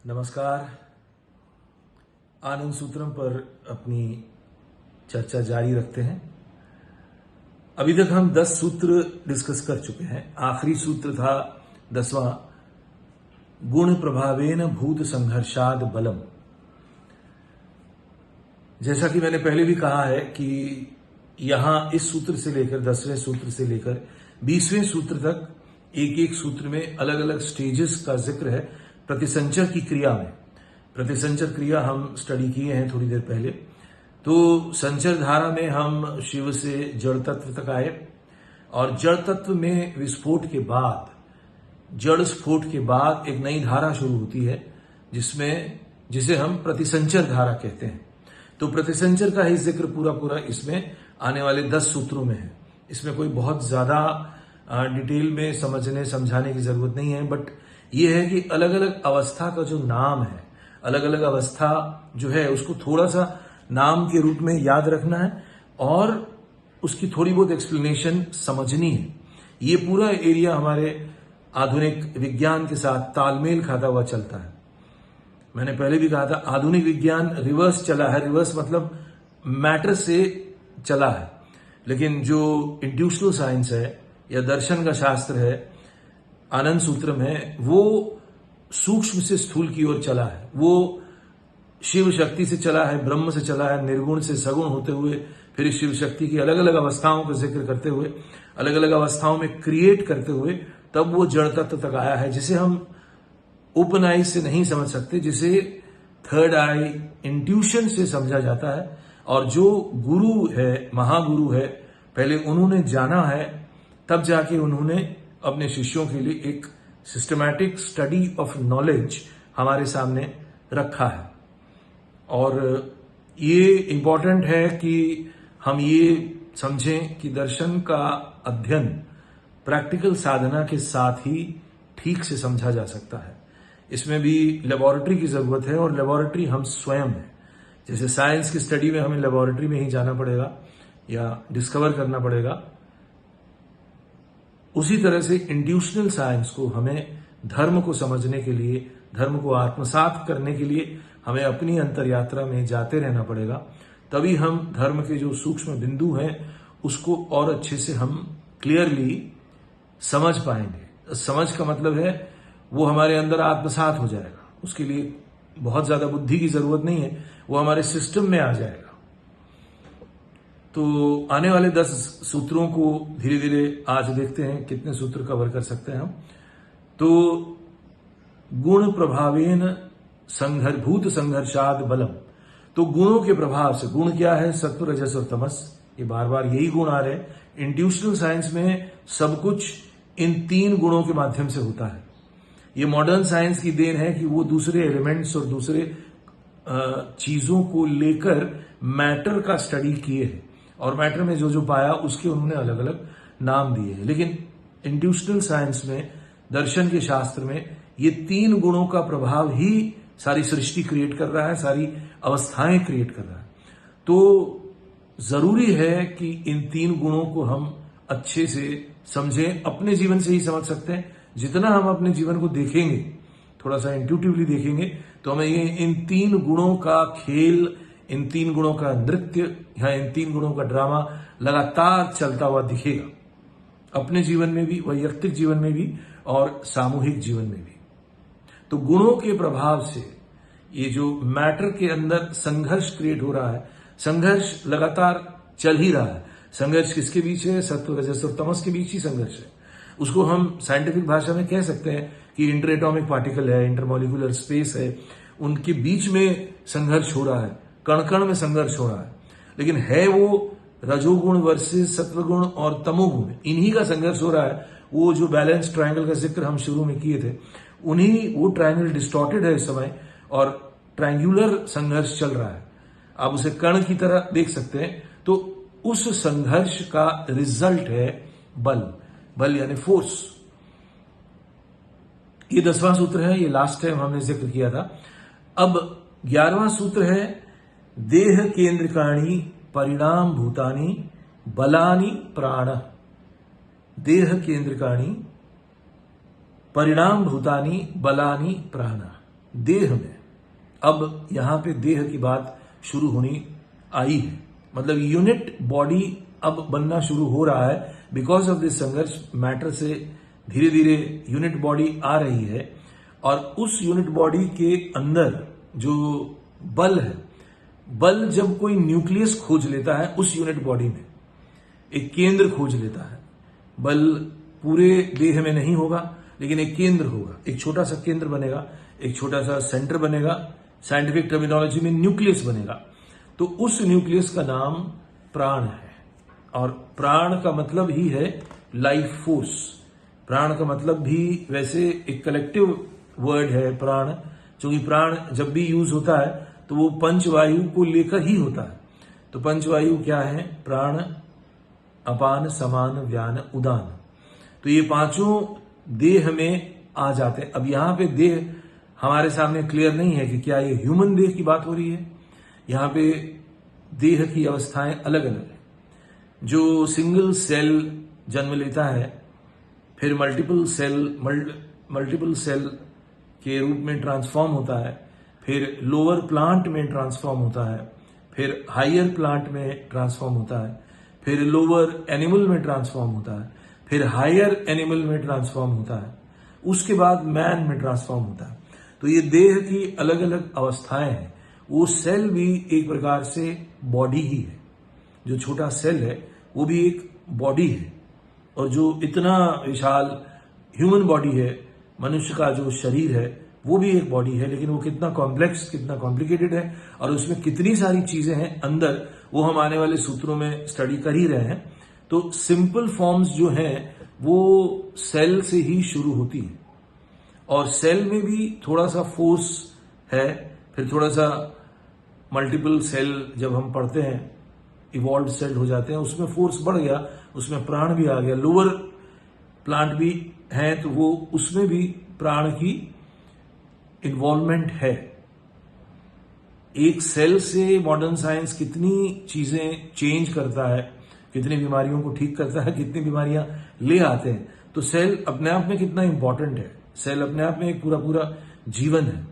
नमस्कार। आनंद सूत्रम पर अपनी चर्चा जारी रखते हैं। अभी तक हम 10 सूत्र डिस्कस कर चुके हैं। आखिरी सूत्र था 10वां, गुण प्रभावेन भूत संघर्षाद बलम। जैसा कि मैंने पहले भी कहा है कि यहां इस सूत्र से लेकर 10वें सूत्र से लेकर 20वें सूत्र तक एक एक सूत्र में अलग अलग स्टेजेस का जिक्र है प्रतिसंचर की क्रिया में। प्रतिसंचर क्रिया हम स्टडी किए हैं थोड़ी देर पहले। तो संचर धारा में हम शिव से जड़ तत्व तक आए और जड़ तत्व में विस्फोट के बाद, जड़ स्फोट के बाद एक नई धारा शुरू होती है जिसे हम प्रतिसंचर धारा कहते हैं। तो प्रतिसंचर का ही जिक्र पूरा इसमें आने वाले 10 सूत्रों में है। इसमें कोई बहुत ज्यादा डिटेल में समझाने की जरूरत नहीं है, बट ये है कि अलग अलग अवस्था का जो नाम है, अलग अलग अवस्था जो है उसको थोड़ा सा नाम के रूप में याद रखना है और उसकी थोड़ी बहुत एक्सप्लेनेशन समझनी है। ये पूरा एरिया हमारे आधुनिक विज्ञान के साथ तालमेल खाता हुआ चलता है। मैंने पहले भी कहा था, आधुनिक विज्ञान रिवर्स चला है। रिवर्स मतलब मैटर से चला है, लेकिन जो इंट्यूशनल साइंस है या दर्शन का शास्त्र है, आनंद सूत्रम है, वो सूक्ष्म से स्थूल की ओर चला है। वो शिव शक्ति से चला है, ब्रह्म से चला है, निर्गुण से सगुण होते हुए फिर इस शिव शक्ति की अलग अलग अवस्थाओं का जिक्र करते हुए, अलग अलग अवस्थाओं में क्रिएट करते हुए तब वो जड़ तत्व तक आया है, जिसे हम ओपन आई से नहीं समझ सकते, जिसे थर्ड आई इंट्यूशन से समझा जाता है। और जो गुरु है, महागुरु है, पहले उन्होंने जाना है, तब जाके उन्होंने अपने शिष्यों के लिए एक सिस्टमैटिक स्टडी ऑफ नॉलेज हमारे सामने रखा है। और ये इंपॉर्टेंट है कि हम ये समझें कि दर्शन का अध्ययन प्रैक्टिकल साधना के साथ ही ठीक से समझा जा सकता है। इसमें भी लेबोरेटरी की जरूरत है और लेबोरेटरी हम स्वयं है। जैसे साइंस की स्टडी में हमें लेबोरेटरी में ही जाना पड़ेगा या डिस्कवर करना पड़ेगा, उसी तरह से इंट्यूशनल साइंस को हमें धर्म को समझने के लिए, धर्म को आत्मसात करने के लिए हमें अपनी अंतर यात्रा में जाते रहना पड़ेगा। तभी हम धर्म के जो सूक्ष्म बिंदु हैं उसको और अच्छे से हम क्लियरली समझ पाएंगे। समझ का मतलब है वो हमारे अंदर आत्मसात हो जाएगा। उसके लिए बहुत ज्यादा बुद्धि की जरूरत नहीं है, वो हमारे सिस्टम में आ जाएगा। तो आने वाले 10 सूत्रों को धीरे धीरे आज देखते हैं कितने सूत्र कवर कर सकते हैं हम। तो गुण प्रभावेन भूत संघर्षाद बलम। तो गुणों के प्रभाव से, गुण क्या है? सत्व, रजस और तमस। ये बार बार यही गुण आ रहे हैं। इंट्यूशनल साइंस में सब कुछ इन 3 गुणों के माध्यम से होता है। ये मॉडर्न साइंस की देन है कि वो दूसरे एलिमेंट्स और दूसरे चीजों को लेकर मैटर का स्टडी किए हैं और मैटर में जो जो पाया उसके उन्होंने अलग अलग नाम दिए हैं। लेकिन इंट्यूशनल साइंस में, दर्शन के शास्त्र में, ये 3 गुणों का प्रभाव ही सारी सृष्टि क्रिएट कर रहा है, सारी अवस्थाएं क्रिएट कर रहा है। तो जरूरी है कि इन 3 गुणों को हम अच्छे से समझें। अपने जीवन से ही समझ सकते हैं। जितना हम अपने जीवन को देखेंगे, थोड़ा सा इंट्यूटिवली देखेंगे, तो हमें ये इन 3 गुणों का खेल, इन 3 गुणों का नृत्य या इन 3 गुणों का ड्रामा लगातार चलता हुआ दिखेगा, अपने जीवन में भी, वैयक्तिक जीवन में भी और सामूहिक जीवन में भी। तो गुणों के प्रभाव से ये जो मैटर के अंदर संघर्ष क्रिएट हो रहा है, संघर्ष लगातार चल ही रहा है। संघर्ष किसके बीच है? सत्व, रजस और तमस के बीच ही संघर्ष है। उसको हम साइंटिफिक भाषा में कह सकते हैं कि इंटर एटॉमिक पार्टिकल है, इंटरमोलिकुलर स्पेस है, उनके बीच में संघर्ष हो रहा है, कण कण में संघर्ष हो रहा है। लेकिन है वो रजोगुण वर्सेस सत्वगुण और तमोगुण, इन्हीं का संघर्ष हो रहा है। वो जो बैलेंस ट्रायंगल का जिक्र हम शुरू में किए थे, वो ट्रायंगल डिस्टॉर्टेड है इस समय और ट्रायंगुलर संघर्ष चल रहा है। आप उसे कण की तरह देख सकते हैं। तो उस संघर्ष का रिजल्ट है बल। बल यानी फोर्स। ये 10वां सूत्र है, ये लास्ट टाइम हमने जिक्र किया था। अब 11वां सूत्र है, देह केंद्रिकाणी परिणाम भूतानी बलानी प्राण। देह केंद्रिकाणी परिणाम भूतानी बलानी प्राण। देह में अब यहां पे देह की बात शुरू होनी आई है, मतलब यूनिट बॉडी अब बनना शुरू हो रहा है। बिकॉज ऑफ दिस संघर्ष मैटर से धीरे धीरे यूनिट बॉडी आ रही है, और उस यूनिट बॉडी के अंदर जो बल है, बल जब कोई न्यूक्लियस खोज लेता है उस यूनिट बॉडी में, एक केंद्र खोज लेता है। बल पूरे देह में नहीं होगा, लेकिन एक केंद्र होगा, एक छोटा सा केंद्र बनेगा, एक छोटा सा सेंटर बनेगा, साइंटिफिक टर्मिनोलॉजी में न्यूक्लियस बनेगा। तो उस न्यूक्लियस का नाम प्राण है, और प्राण का मतलब ही है लाइफ फोर्स। प्राण का मतलब भी वैसे एक कलेक्टिव वर्ड है प्राण, क्योंकि प्राण जब भी यूज होता है तो वो पंचवायु को लेकर ही होता है। तो पंचवायु क्या है? प्राण, अपान, समान, व्यान, उदान। तो ये पांचों देह में आ जाते हैं। अब यहां पे देह हमारे सामने क्लियर नहीं है कि क्या ये ह्यूमन देह की बात हो रही है। यहां पे देह की अवस्थाएं अलग अलग है। जो सिंगल सेल जन्म लेता है, फिर मल्टीपल सेल के रूप में ट्रांसफॉर्म होता है, फिर लोअर प्लांट में ट्रांसफॉर्म होता है, फिर हायर प्लांट में ट्रांसफॉर्म होता है, फिर लोअर एनिमल में ट्रांसफॉर्म होता है, फिर हायर एनिमल में ट्रांसफॉर्म होता है, उसके बाद मैन में ट्रांसफॉर्म होता है। तो ये देह की अलग अलग अवस्थाएं हैं। वो सेल भी एक प्रकार से बॉडी ही है। जो छोटा सेल है वो भी एक बॉडी है, और जो इतना विशाल ह्यूमन बॉडी है, मनुष्य का जो शरीर है, वो भी एक बॉडी है। लेकिन वो कितना कॉम्प्लेक्स, कितना कॉम्प्लिकेटेड है, और उसमें कितनी सारी चीजें हैं अंदर, वो हम आने वाले सूत्रों में स्टडी कर ही रहे हैं। तो सिंपल फॉर्म्स जो हैं वो सेल से ही शुरू होती है, और सेल में भी थोड़ा सा फोर्स है। फिर थोड़ा सा मल्टीपल सेल जब हम पढ़ते हैं, इवॉल्व सेल हो जाते हैं, उसमें फोर्स बढ़ गया, उसमें प्राण भी आ गया। लोअर प्लांट भी है तो वो उसमें भी प्राण की इन्वॉल्वमेंट है। एक सेल से मॉडर्न साइंस कितनी चीजें चेंज करता है, कितनी बीमारियों को ठीक करता है, कितनी बीमारियां ले आते हैं। तो सेल अपने आप में कितना इंपॉर्टेंट है। सेल अपने आप में एक पूरा पूरा जीवन है,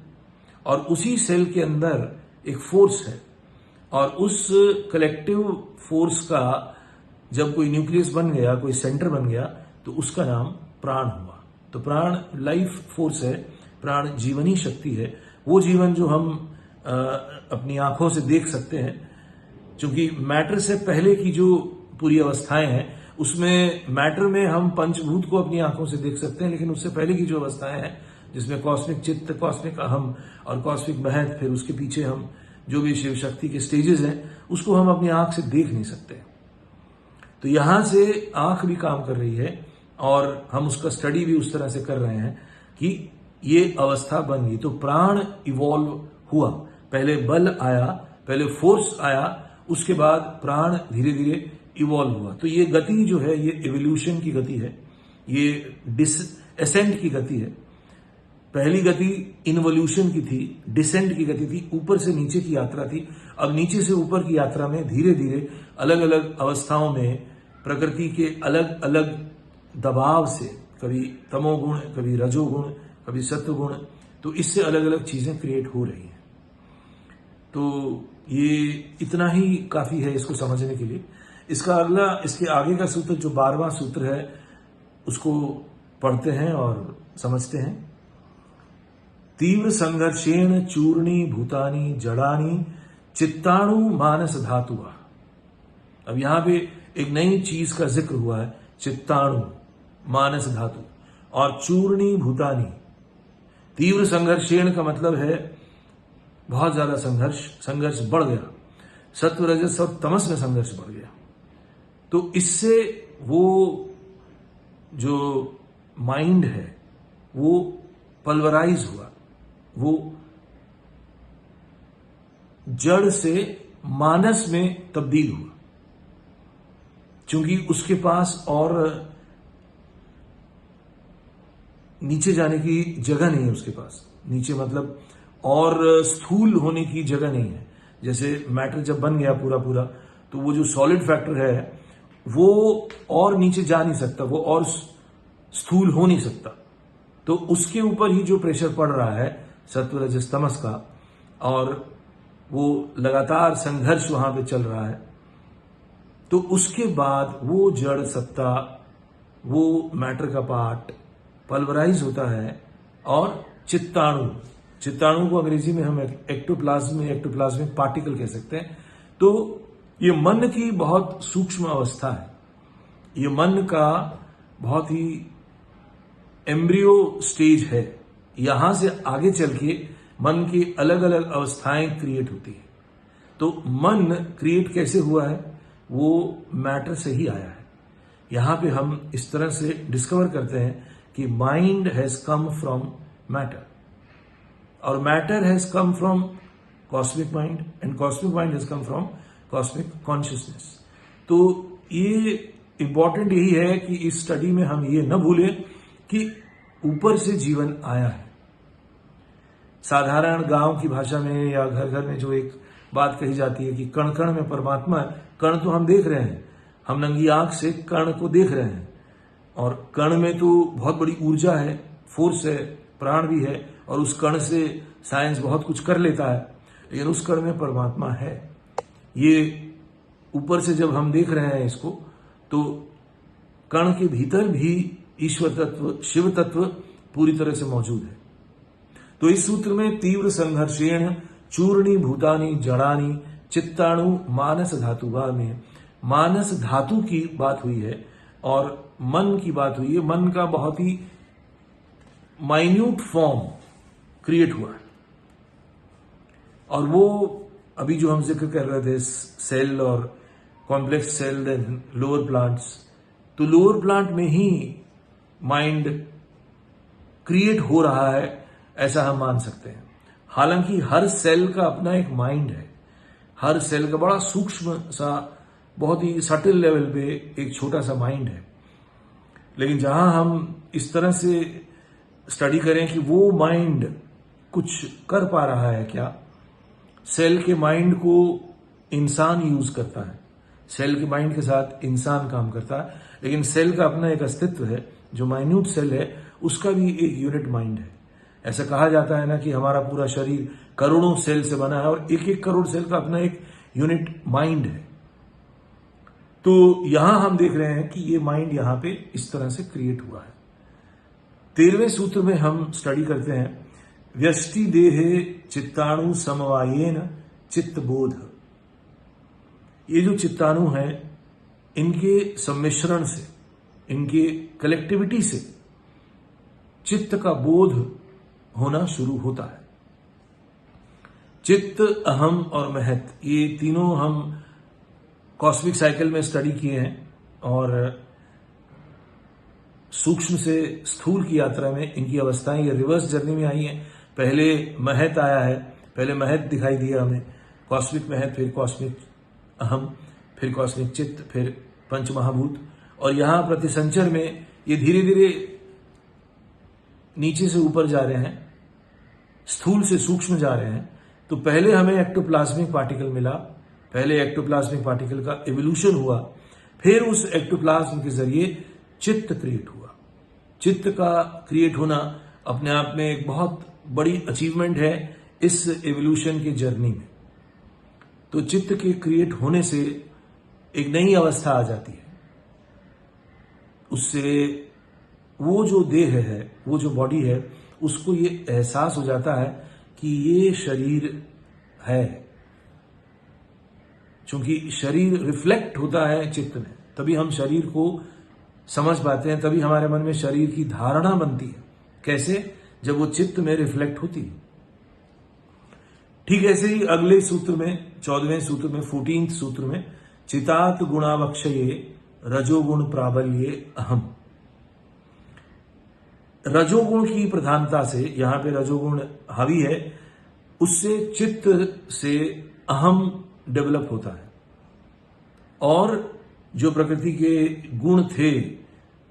और उसी सेल के अंदर एक फोर्स है, और उस कलेक्टिव फोर्स का जब कोई न्यूक्लियस बन गया, कोई सेंटर बन गया, तो उसका नाम प्राण हुआ। तो प्राण लाइफ फोर्स है, प्राण जीवनी शक्ति है। वो जीवन जो हम अपनी आंखों से देख सकते हैं, क्योंकि मैटर से पहले की जो पूरी अवस्थाएं हैं, उसमें मैटर में हम पंचभूत को अपनी आंखों से देख सकते हैं, लेकिन उससे पहले की जो अवस्थाएं हैं, जिसमें कॉस्मिक चित्त, कॉस्मिक अहम और कॉस्मिक महत, फिर उसके पीछे हम जो भी शिव शक्ति के स्टेजेस हैं, उसको हम अपनी आंख से देख नहीं सकते। तो यहां से आंख भी काम कर रही है, और हम उसका स्टडी भी उस तरह से कर रहे हैं कि ये अवस्था बन गई। तो प्राण इवॉल्व हुआ, पहले बल आया, पहले फोर्स आया, उसके बाद प्राण धीरे धीरे इवॉल्व हुआ। तो ये गति जो है, ये एवोल्यूशन की गति है, ये डिसेंट की गति है। पहली गति इन्वोल्यूशन की थी, डिसेंट की गति थी, ऊपर से नीचे की यात्रा थी। अब नीचे से ऊपर की यात्रा में धीरे धीरे अलग अलग अवस्थाओं में प्रकृति के अलग अलग दबाव से, कभी तमोगुण, कभी रजोगुण, कभी सत्वगुण, तो इससे अलग अलग चीजें क्रिएट हो रही हैं। तो ये इतना ही काफी है इसको समझने के लिए। इसका अगला, इसके आगे का सूत्र जो 12वां सूत्र है, उसको पढ़ते हैं और समझते हैं। तीव्र संघर्षेण चूर्णी भूतानी जड़ानी चित्ताणु मानस धातुआ। अब यहां पे एक नई चीज का जिक्र हुआ है, चित्ताणु मानस धातु और चूर्णी भूतानी। तीव्र संघर्षेण का मतलब है बहुत ज्यादा संघर्ष बढ़ गया, सत्व रजस और तमस में संघर्ष बढ़ गया। तो इससे वो जो माइंड है वो पल्वराइज हुआ, वो जड़ से मानस में तब्दील हुआ, क्योंकि उसके पास और नीचे जाने की जगह नहीं है। उसके पास नीचे मतलब और स्थूल होने की जगह नहीं है। जैसे मैटर जब बन गया पूरा पूरा, तो वो जो सॉलिड फैक्टर है वो और नीचे जा नहीं सकता, वो और स्थूल हो नहीं सकता। तो उसके ऊपर ही जो प्रेशर पड़ रहा है सत्व रजस तमस का, और वो लगातार संघर्ष वहां पे चल रहा है, तो उसके बाद वो जड़ सत्ता, वो मैटर का पार्ट पल्वराइज होता है और चित्ताणु को अंग्रेजी में हम एक्टोप्लाज्मिक पार्टिकल कह सकते हैं। तो ये मन की बहुत सूक्ष्म अवस्था है, ये मन का बहुत ही एम्ब्रियो स्टेज है। यहां से आगे चल के मन की अलग अलग अवस्थाएं क्रिएट होती है। तो मन क्रिएट कैसे हुआ है, वो मैटर से ही आया है। यहां पे हम इस तरह से डिस्कवर करते हैं कि mind has come from matter, और matter has come from cosmic mind, and cosmic mind has come from cosmic consciousness. तो ये इंपॉर्टेंट यही है कि इस स्टडी में हम ये न भूलें कि ऊपर से जीवन आया है। साधारण गांव की भाषा में या घर घर में जो एक बात कही जाती है कि कण कण में परमात्मा है। कण तो हम देख रहे हैं, हम नंगी आंख से कण को देख रहे हैं, और कण में तो बहुत बड़ी ऊर्जा है, फोर्स है, प्राण भी है, और उस कण से साइंस बहुत कुछ कर लेता है, लेकिन उस कण में परमात्मा है। ये ऊपर से जब हम देख रहे हैं इसको, तो कण के भीतर भी ईश्वर तत्व, शिव तत्व पूरी तरह से मौजूद है। तो इस सूत्र में तीव्र संघर्षेण चूर्णी भूतानी जड़ानी चित्ताणु मानस धातुगा में मानस धातु की बात हुई है और मन की बात हुई है। मन का बहुत ही माइन्यूट फॉर्म क्रिएट हुआ है, और वो अभी जो हम जिक्र कर रहे थे सेल और complex cell and lower plants, तो लोअर प्लांट में ही माइंड क्रिएट हो रहा है, ऐसा हम मान सकते हैं। हालांकि हर सेल का अपना एक माइंड है, हर सेल का बड़ा सूक्ष्म सा, बहुत ही सटल लेवल पे एक छोटा सा माइंड है। लेकिन जहां हम इस तरह से स्टडी करें कि वो माइंड कुछ कर पा रहा है क्या, सेल के माइंड को इंसान यूज करता है, सेल के माइंड के साथ इंसान काम करता है, लेकिन सेल का अपना एक अस्तित्व है। जो माइन्यूट सेल है उसका भी एक यूनिट माइंड है। ऐसा कहा जाता है ना कि हमारा पूरा शरीर करोड़ों सेल से बना है, और एक एक करोड़ सेल का अपना एक यूनिट माइंड है। तो यहां हम देख रहे हैं कि ये माइंड यहां पे इस तरह से क्रिएट हुआ है। 13वें सूत्र में हम स्टडी करते हैं व्यष्टि देहे चित्ताणु समवायेन चित्तबोध। ये जो चित्ताणु हैं, इनके सम्मिश्रण से, इनके कलेक्टिविटी से चित्त का बोध होना शुरू होता है। चित्त, अहम और महत, ये तीनों हम कॉस्मिक साइकिल में स्टडी किए हैं, और सूक्ष्म से स्थूल की यात्रा में इनकी अवस्थाएं ये रिवर्स जर्नी में आई हैं। पहले महत आया है, पहले महत दिखाई दिया हमें, कॉस्मिक महत, फिर कॉस्मिक अहम, फिर कॉस्मिक चित्त, फिर पंच महाभूत, और यहां प्रतिसंचर में ये धीरे धीरे नीचे से ऊपर जा रहे हैं, स्थूल से सूक्ष्म जा रहे हैं। तो पहले हमें एक्टोप्लाज्मिक पार्टिकल मिला, पहले एक्टोप्लाज्मिक पार्टिकल का इवोल्यूशन हुआ, फिर उस एक्टोप्लाज्म के जरिए चित्त क्रिएट हुआ। चित्त का क्रिएट होना अपने आप में एक बहुत बड़ी अचीवमेंट है इस इवोल्यूशन की जर्नी में। तो चित्त के क्रिएट होने से एक नई अवस्था आ जाती है, उससे वो जो देह है, वो जो बॉडी है, उसको ये एहसास हो जाता है कि ये शरीर है। क्योंकि शरीर रिफ्लेक्ट होता है चित्त में, तभी हम शरीर को समझ पाते हैं, तभी हमारे मन में शरीर की धारणा बनती है। कैसे? जब वो चित्त में रिफ्लेक्ट होती है। ठीक ऐसे ही अगले सूत्र में, 14वें सूत्र में, 14th सूत्र में, चितात गुणावक्षये रजोगुण प्राबल्ये अहम। रजोगुण की प्रधानता से, यहां पे रजोगुण हावी है, उससे चित्त से अहम डेवलप होता है, और जो प्रकृति के गुण थे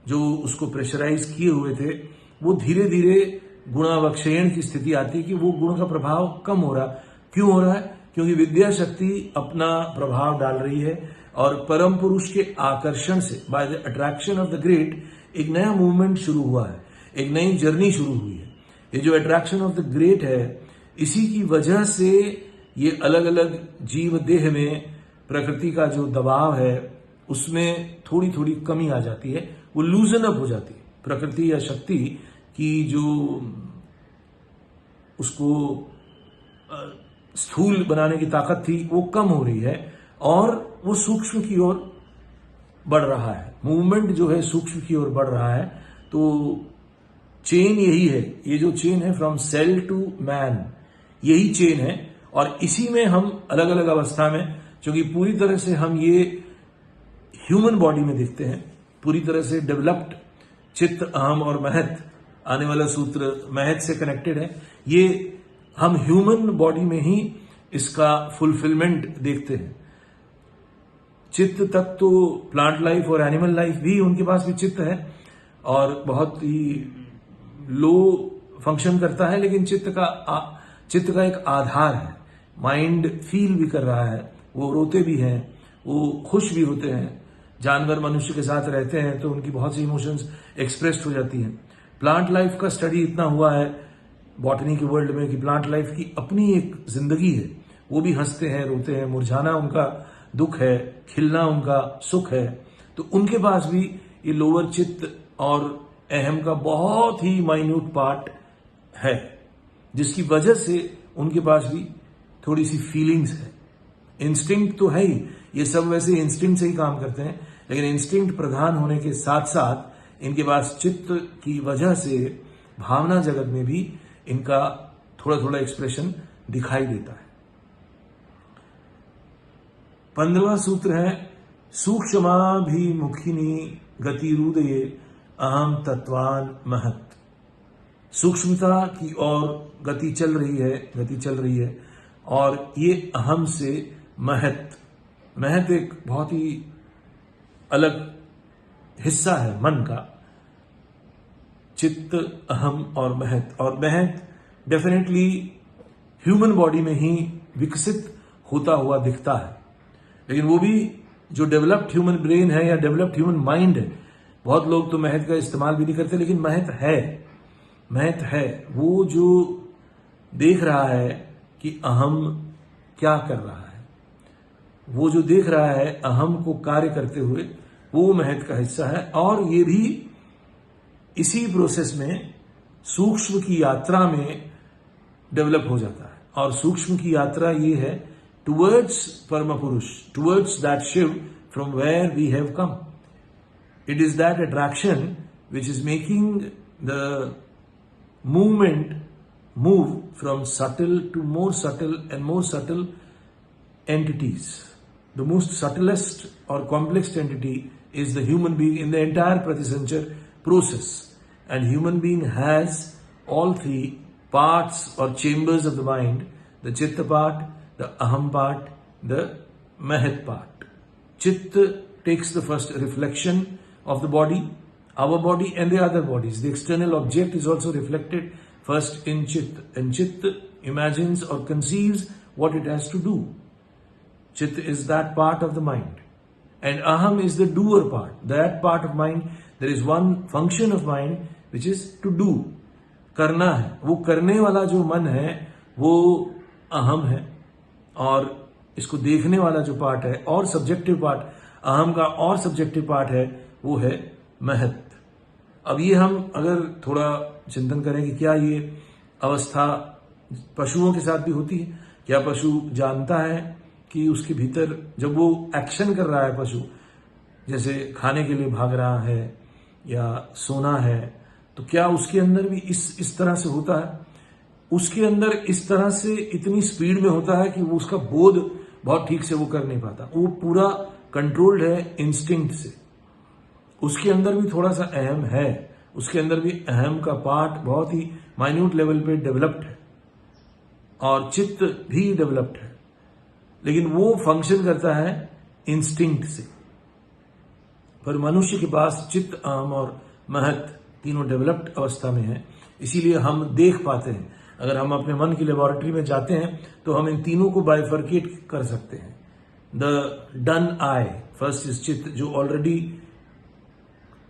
जो उसको प्रेशराइज किए हुए थे, वो धीरे धीरे गुणावक्षयण की स्थिति आती है कि वो गुण का प्रभाव कम हो रहा। क्यों हो रहा है? क्योंकि विद्या शक्ति अपना प्रभाव डाल रही है, और परम पुरुष के आकर्षण से, by the attraction of the great, एक नया मूवमेंट शुरू हुआ है, एक नई जर्नी शुरू हुई है। ये जो अट्रैक्शन ऑफ द ग्रेट है, इसी की वजह से ये अलग अलग जीव देह में प्रकृति का जो दबाव है उसमें थोड़ी थोड़ी कमी आ जाती है, वो लूजन अप हो जाती है। प्रकृति या शक्ति की जो उसको स्थूल बनाने की ताकत थी वो कम हो रही है और वो सूक्ष्म की ओर बढ़ रहा है। मूवमेंट जो है सूक्ष्म की ओर बढ़ रहा है। तो चेन यही है, ये जो चेन है फ्रॉम सेल टू मैन, यही चेन है। और इसी में हम अलग अलग अवस्था में, क्योंकि पूरी तरह से हम ये ह्यूमन बॉडी में देखते हैं, पूरी तरह से डेवलप्ड चित्त, अहम और महत, आने वाला सूत्र महत से कनेक्टेड है। ये हम ह्यूमन बॉडी में ही इसका फुलफिलमेंट देखते हैं। चित्त तक तो प्लांट लाइफ और एनिमल लाइफ भी, उनके पास भी चित्त है और बहुत ही लो फंक्शन करता है, लेकिन चित्त का एक आधार है। माइंड फील भी कर रहा है, वो रोते भी हैं, वो खुश भी होते हैं। जानवर मनुष्य के साथ रहते हैं तो उनकी बहुत सी इमोशंस एक्सप्रेस्ड हो जाती हैं। प्लांट लाइफ का स्टडी इतना हुआ है बॉटनी के वर्ल्ड में कि प्लांट लाइफ की अपनी एक जिंदगी है। वो भी हंसते हैं, रोते हैं, मुरझाना उनका दुख है, खिलना उनका सुख है। तो उनके पास भी ये लोअर चित्त और अहम का बहुत ही माइन्यूट पार्ट है, जिसकी वजह से उनके पास भी थोड़ी सी फीलिंग्स है। इंस्टिंक्ट तो है ही, ये सब वैसे इंस्टिंक्ट से ही काम करते हैं, लेकिन इंस्टिंक्ट प्रधान होने के साथ साथ इनके पास चित्त की वजह से भावना जगत में भी इनका थोड़ा थोड़ा एक्सप्रेशन दिखाई देता है। 15वां सूत्र है सूक्ष्माभिमुखिनी गतिरुदये अहम तत्वान महत। सूक्ष्मता की ओर गति चल रही है और ये अहम से महत। महत एक बहुत ही अलग हिस्सा है मन का। चित्त, अहम और महत डेफिनेटली ह्यूमन बॉडी में ही विकसित होता हुआ दिखता है, लेकिन वो भी जो डेवलप्ड ह्यूमन ब्रेन है या डेवलप्ड ह्यूमन माइंड है, बहुत लोग तो महत का इस्तेमाल भी नहीं करते, लेकिन महत है वो जो देख रहा है कि अहम क्या कर रहा है, वो जो देख रहा है अहम को कार्य करते हुए, वो महत का हिस्सा है। और ये भी इसी प्रोसेस में सूक्ष्म की यात्रा में डेवलप हो जाता है। और सूक्ष्म की यात्रा ये है towards param purush, towards that Shiva from where we have come. It is that attraction which is making the movement move from subtle to more subtle and more subtle entities. The most subtlest or complex entity is the human being in the entire Pratisanchar process. And human being has all three parts or chambers of the mind, the Chitta part, the Aham part, the Mahat part. Chitta takes the first reflection of the body, our body and the other bodies. The external object is also reflected first in Chitta. And Chitta imagines or conceives what it has to do. Chitta is that part of the mind. And Aham is the doer part. That part of mind, there is one function of mind which is to do. करना है। वो करने वाला जो मन है वो अहम है, और इसको देखने वाला जो पार्ट है और सब्जेक्टिव पार्ट अहम का और सब्जेक्टिव पार्ट है वो है महत। अब ये हम अगर थोड़ा चिंतन करें कि क्या ये अवस्था पशुओं के साथ भी होती है? क्या पशु जानता है कि उसके भीतर जब वो एक्शन कर रहा है, पशु जैसे खाने के लिए भाग रहा है या सोना है, तो क्या उसके अंदर भी इस तरह से होता है? उसके अंदर इस तरह से इतनी स्पीड में होता है कि वो उसका बोध बहुत ठीक से वो कर नहीं पाता। वो पूरा कंट्रोल्ड है इंस्टिंक्ट से। उसके अंदर भी थोड़ा सा अहम है, उसके अंदर भी अहम का पार्ट बहुत ही माइन्यूट लेवल पे डेवलप्ड है और चित्त भी डेवलप्ड है, लेकिन वो फंक्शन करता है इंस्टिंक्ट से। पर मनुष्य के पास चित्त, अहम और महत तीनों डेवलप्ड अवस्था में है, इसीलिए हम देख पाते हैं। अगर हम अपने मन की लेबोरेटरी में जाते हैं तो हम इन तीनों को बाइफर्केट कर सकते हैं। The done I, first is चित्त, जो ऑलरेडी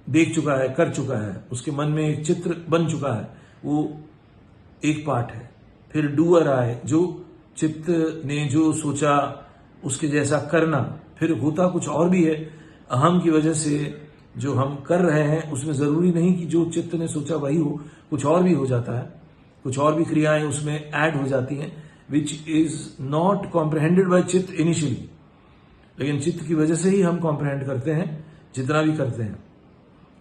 देख चुका है, कर चुका है, उसके मन में एक चित्र बन चुका है, वो एक पार्ट है। फिर डूअर आए, जो चित्त ने जो सोचा उसके जैसा करना। फिर होता कुछ और भी है, अहम की वजह से जो हम कर रहे हैं उसमें जरूरी नहीं कि जो चित्त ने सोचा वही हो, कुछ और भी हो जाता है, कुछ और भी क्रियाएं उसमें ऐड हो जाती हैं, विच इज नॉट कॉम्प्रहेंडेड बाय चित्त इनिशियली। लेकिन चित्त की वजह से ही हम कॉम्प्रहेंड करते हैं जितना भी करते हैं।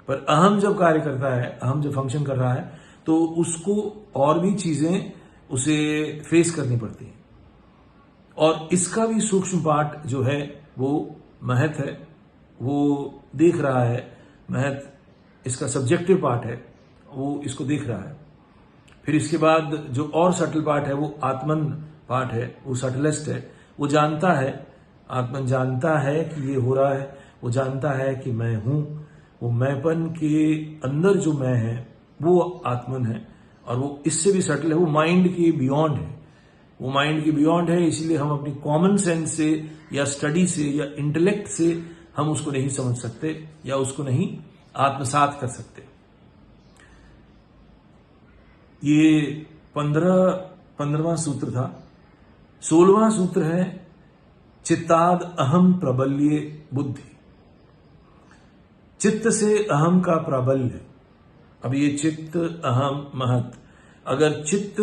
पर अहम जब कार्य करता है, अहम जब फंक्शन कर रहा है, तो उसको और भी चीजें उसे फेस करनी पड़ती हैं। और इसका भी सूक्ष्म पार्ट जो है वो महत है, वो देख रहा है। महत इसका सब्जेक्टिव पार्ट है, वो इसको देख रहा है। फिर इसके बाद जो और सटल पार्ट है वो आत्मन पार्ट है, वो सटलेस्ट है। वो जानता है, आत्मन जानता है कि ये हो रहा है, वो जानता है कि मैं हूं। वो मैंपन के अंदर जो मैं है वो आत्मन है, और वो इससे भी सटल है, वो माइंड के बियॉन्ड है। वो माइंड के बियॉन्ड है, इसीलिए हम अपनी कॉमन सेंस से या स्टडी से या इंटेलेक्ट से हम उसको नहीं समझ सकते या उसको नहीं आत्मसात कर सकते। ये 15वां सूत्र था। 16वां सूत्र है चित्ताद अहम प्रबल्ये बुद्धि। चित्त से अहम का प्राबल्य। अब ये चित्त, अहम, महत, अगर चित्त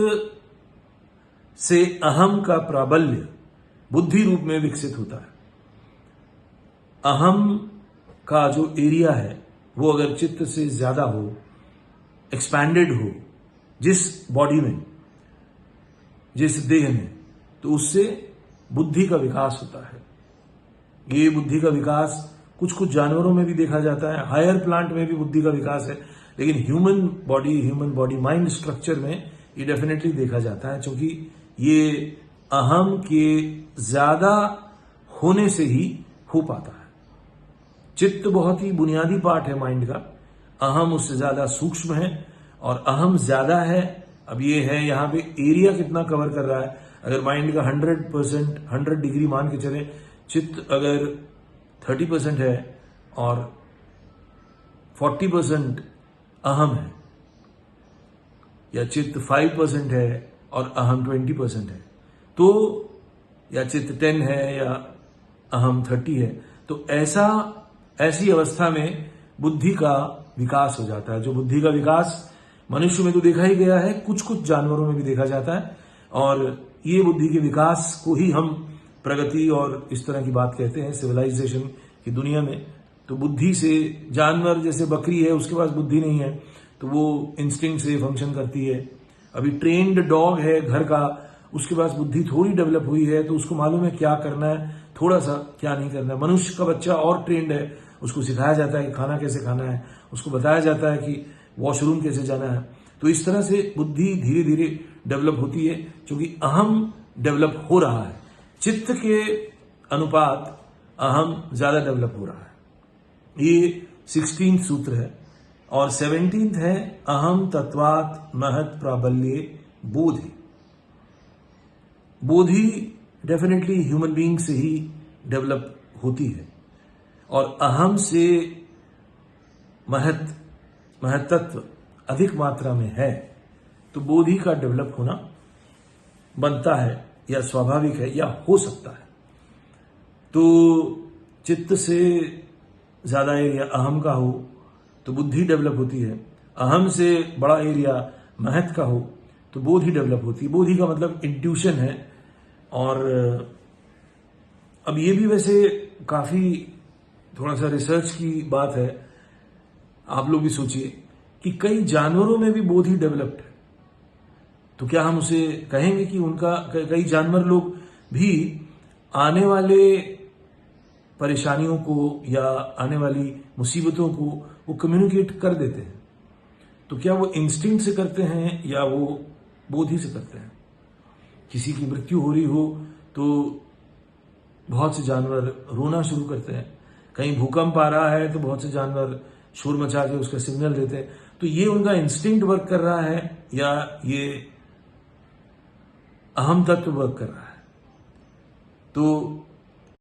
से अहम का प्राबल्य बुद्धि रूप में विकसित होता है, अहम का जो एरिया है वो अगर चित्त से ज्यादा हो, एक्सपैंडेड हो, जिस बॉडी में, जिस देह में, तो उससे बुद्धि का विकास होता है। ये बुद्धि का विकास कुछ कुछ जानवरों में भी देखा जाता है, हायर प्लांट में भी बुद्धि का विकास है, लेकिन ह्यूमन बॉडी माइंड स्ट्रक्चर में ये डेफिनेटली देखा जाता है, क्योंकि ये अहम के ज्यादा होने से ही हो पाता है। चित्त बहुत ही बुनियादी पार्ट है माइंड का, अहम उससे ज्यादा सूक्ष्म है, और अहम ज्यादा है। अब ये है यहाँ पे एरिया कितना कवर कर रहा है। अगर माइंड का 100%, 100 डिग्री मान के चले, चित्त अगर 30% है और 40% अहम है, या चित्त 5% है और अहम 20% है, तो या चित्त 10 है या अहम 30 है, तो ऐसी अवस्था में बुद्धि का विकास हो जाता है। जो बुद्धि का विकास मनुष्य में तो देखा ही गया है, कुछ कुछ जानवरों में भी देखा जाता है, और ये बुद्धि के विकास को ही हम प्रगति और इस तरह की बात कहते हैं सिविलाइजेशन की दुनिया में। तो बुद्धि से, जानवर जैसे बकरी है उसके पास बुद्धि नहीं है, तो वो इंस्टिंक्ट से फंक्शन करती है। अभी ट्रेन्ड डॉग है घर का, उसके पास बुद्धि थोड़ी डेवलप हुई है, तो उसको मालूम है क्या करना है, थोड़ा सा क्या नहीं करना है। मनुष्य का बच्चा और ट्रेन्ड है, उसको सिखाया जाता है कि खाना कैसे खाना है, उसको बताया जाता है कि वॉशरूम कैसे जाना है। तो इस तरह से बुद्धि धीरे धीरे डेवलप होती है, क्योंकि अहम डेवलप हो रहा है। चित्त के अनुपात अहम ज्यादा डेवलप हो रहा है। ये 16 सूत्र है। और 17 है अहम तत्वात महत प्राबल्ये बोधि। बोधि डेफिनेटली ह्यूमन बीइंग से ही डेवलप होती है, और अहम से महत्त्व अधिक मात्रा में है, तो बोधि का डेवलप होना बनता है या स्वाभाविक है या हो सकता है। तो चित्त से ज्यादा एरिया अहम का हो तो बुद्धि डेवलप होती है, अहम से बड़ा एरिया महत का हो तो बोधि डेवलप होती है। बोधि का मतलब इंट्यूशन है। और अब ये भी वैसे काफी थोड़ा सा रिसर्च की बात है। आप लोग भी सोचिए कि कई जानवरों में भी बोधि डेवलप्ड है, तो क्या हम उसे कहेंगे कि उनका, कई जानवर लोग भी आने वाले परेशानियों को या आने वाली मुसीबतों को वो कम्युनिकेट कर देते हैं, तो क्या वो इंस्टिंक्ट से करते हैं या वो बोधि से करते हैं? किसी की मृत्यु हो रही हो तो बहुत से जानवर रोना शुरू करते हैं, कहीं भूकंप आ रहा है तो बहुत से जानवर शोर मचा के उसका सिग्नल देते हैं। तो ये उनका इंस्टिंक्ट वर्क कर रहा है या ये अहम तत्व वर्क कर रहा है? तो